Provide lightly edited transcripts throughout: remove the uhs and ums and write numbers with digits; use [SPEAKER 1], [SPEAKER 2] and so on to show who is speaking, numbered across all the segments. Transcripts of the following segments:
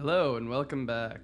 [SPEAKER 1] Hello and welcome back.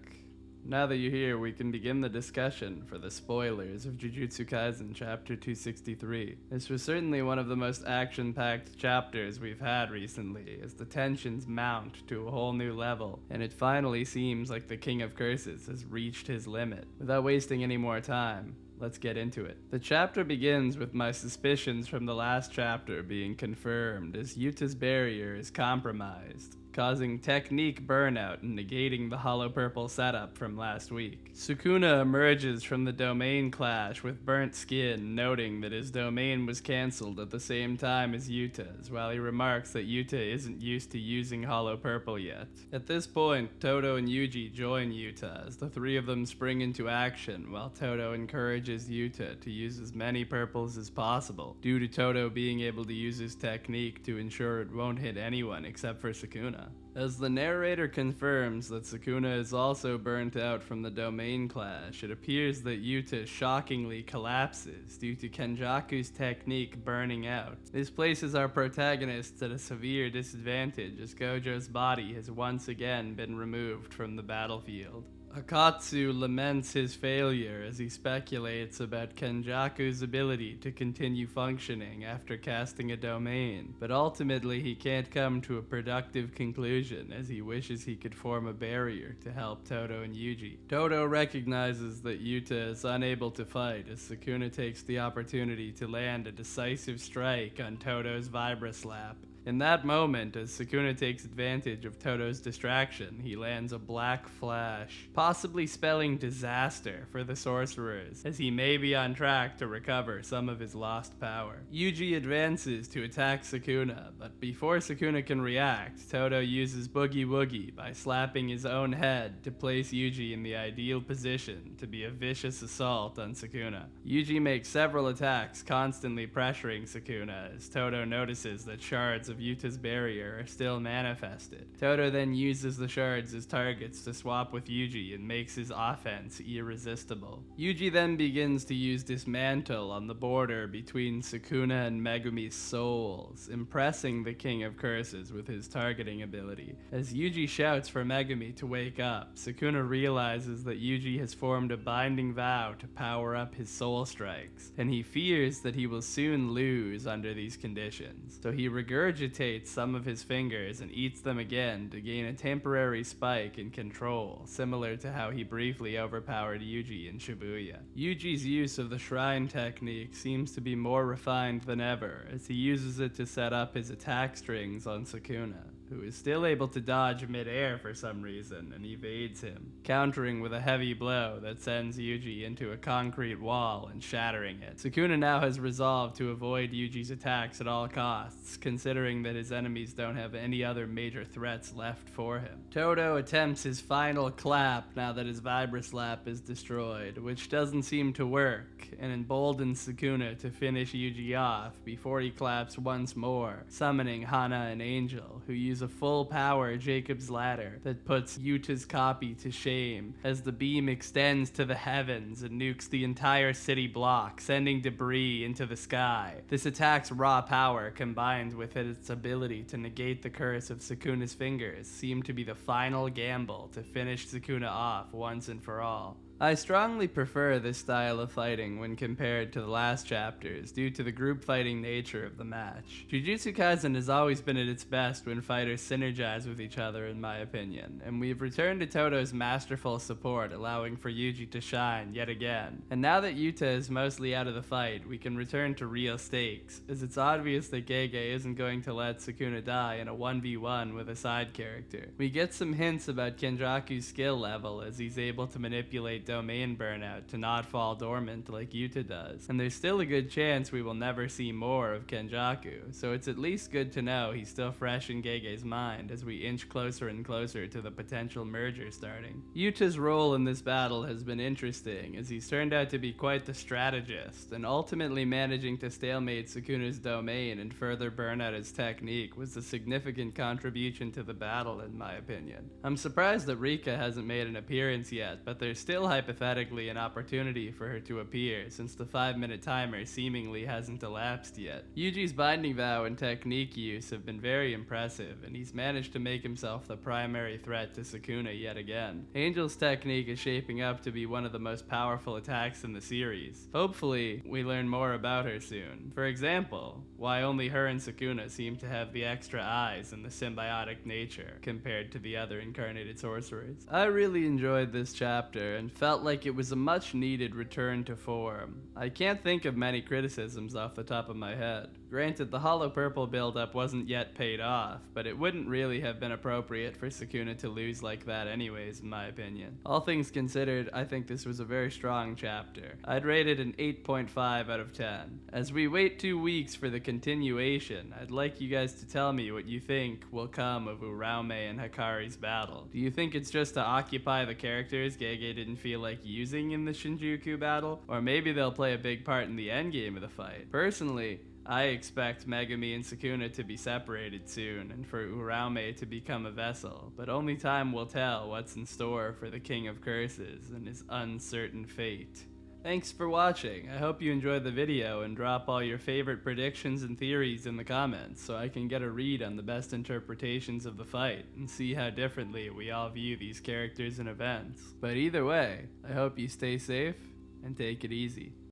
[SPEAKER 1] Now that you're here, we can begin the discussion for the spoilers of Jujutsu Kaisen Chapter 263. This was certainly one of the most action-packed chapters we've had recently, as the tensions mount to a whole new level, and it finally seems like the King of Curses has reached his limit. Without wasting any more time, let's get into it. The chapter begins with my suspicions from the last chapter being confirmed, as Yuta's barrier is compromised, causing technique burnout and negating the hollow purple setup from last week. Sukuna emerges from the domain clash with burnt skin, noting that his domain was cancelled at the same time as Yuta's, while he remarks that Yuta isn't used to using hollow purple yet. At this point, Todo and Yuji join Yuta as the three of them spring into action, while Todo encourages Yuta to use as many purples as possible, due to Todo being able to use his technique to ensure it won't hit anyone except for Sukuna. As the narrator confirms that Sukuna is also burnt out from the domain clash, it appears that Yuta shockingly collapses due to Kenjaku's technique burning out. This places our protagonists at a severe disadvantage as Gojo's body has once again been removed from the battlefield. Akatsu laments his failure as he speculates about Kenjaku's ability to continue functioning after casting a domain, but ultimately he can't come to a productive conclusion as he wishes he could form a barrier to help Todo and Yuji. Todo recognizes that Yuta is unable to fight as Sukuna takes the opportunity to land a decisive strike on Todo's Vibra Slap. In that moment, as Sukuna takes advantage of Todo's distraction, he lands a black flash, possibly spelling disaster for the sorcerers, as he may be on track to recover some of his lost power. Yuji advances to attack Sukuna, but before Sukuna can react, Todo uses Boogie Woogie by slapping his own head to place Yuji in the ideal position to be a vicious assault on Sukuna. Yuji makes several attacks, constantly pressuring Sukuna, as Todo notices that shards of Yuta's barrier are still manifested. Todo then uses the shards as targets to swap with Yuji and makes his offense irresistible. Yuji then begins to use Dismantle on the border between Sukuna and Megumi's souls, impressing the King of Curses with his targeting ability. As Yuji shouts for Megumi to wake up, Sukuna realizes that Yuji has formed a binding vow to power up his soul strikes, and he fears that he will soon lose under these conditions. So he regurgitates some of his fingers and eats them again to gain a temporary spike in control, similar to how he briefly overpowered Yuji in Shibuya. Yuji's use of the shrine technique seems to be more refined than ever, as he uses it to set up his attack strings on Sukuna, who is still able to dodge mid-air for some reason and evades him, countering with a heavy blow that sends Yuji into a concrete wall and shattering it. Sukuna now has resolved to avoid Yuji's attacks at all costs, considering that his enemies don't have any other major threats left for him. Todo attempts his final clap now that his Vibra Slap is destroyed, which doesn't seem to work, and emboldens Sukuna to finish Yuji off before he claps once more, summoning Hana and Angel, who use a full power Jacob's Ladder that puts Yuta's copy to shame as the beam extends to the heavens and nukes the entire city block, sending debris into the sky. This attack's raw power, combined with its ability to negate the curse of Sukuna's fingers, seemed to be the final gamble to finish Sukuna off once and for all. I strongly prefer this style of fighting when compared to the last chapters due to the group fighting nature of the match. Jujutsu Kaisen has always been at its best when fighters synergize with each other, in my opinion, and we've returned to Todo's masterful support, allowing for Yuji to shine yet again. And now that Yuta is mostly out of the fight, we can return to real stakes, as it's obvious that Gege isn't going to let Sukuna die in a 1v1 with a side character. We get some hints about Kenjaku's skill level, as he's able to manipulate domain burnout to not fall dormant like Yuta does, and there's still a good chance we will never see more of Kenjaku, so it's at least good to know he's still fresh in Gege's mind as we inch closer and closer to the potential merger starting. Yuta's role in this battle has been interesting, as he's turned out to be quite the strategist, and ultimately managing to stalemate Sukuna's domain and further burn out his technique was a significant contribution to the battle, in my opinion. I'm surprised that Rika hasn't made an appearance yet, but there's still hypothetically an opportunity for her to appear, since the 5-minute timer seemingly hasn't elapsed yet. Yuji's binding vow and technique use have been very impressive, and he's managed to make himself the primary threat to Sukuna yet again. Angel's technique is shaping up to be one of the most powerful attacks in the series. Hopefully, we learn more about her soon. For example, why only her and Sukuna seem to have the extra eyes and the symbiotic nature compared to the other incarnated sorcerers. I really enjoyed this chapter and felt like it was a much needed return to form. I can't think of many criticisms off the top of my head. Granted, the Hollow Purple buildup wasn't yet paid off, but it wouldn't really have been appropriate for Sukuna to lose like that anyways, in my opinion. All things considered, I think this was a very strong chapter. I'd rate it an 8.5 out of 10. As we wait 2 weeks for the continuation, I'd like you guys to tell me what you think will come of Uraume and Hikari's battle. Do you think it's just to occupy the characters Gege didn't feel like using in the Shinjuku battle? Or maybe they'll play a big part in the endgame of the fight? Personally, I expect Megumi and Sukuna to be separated soon, and for Uraume to become a vessel, but only time will tell what's in store for the King of Curses and his uncertain fate. Thanks for watching. I hope you enjoyed the video, and drop all your favorite predictions and theories in the comments so I can get a read on the best interpretations of the fight and see how differently we all view these characters and events. But either way, I hope you stay safe and take it easy.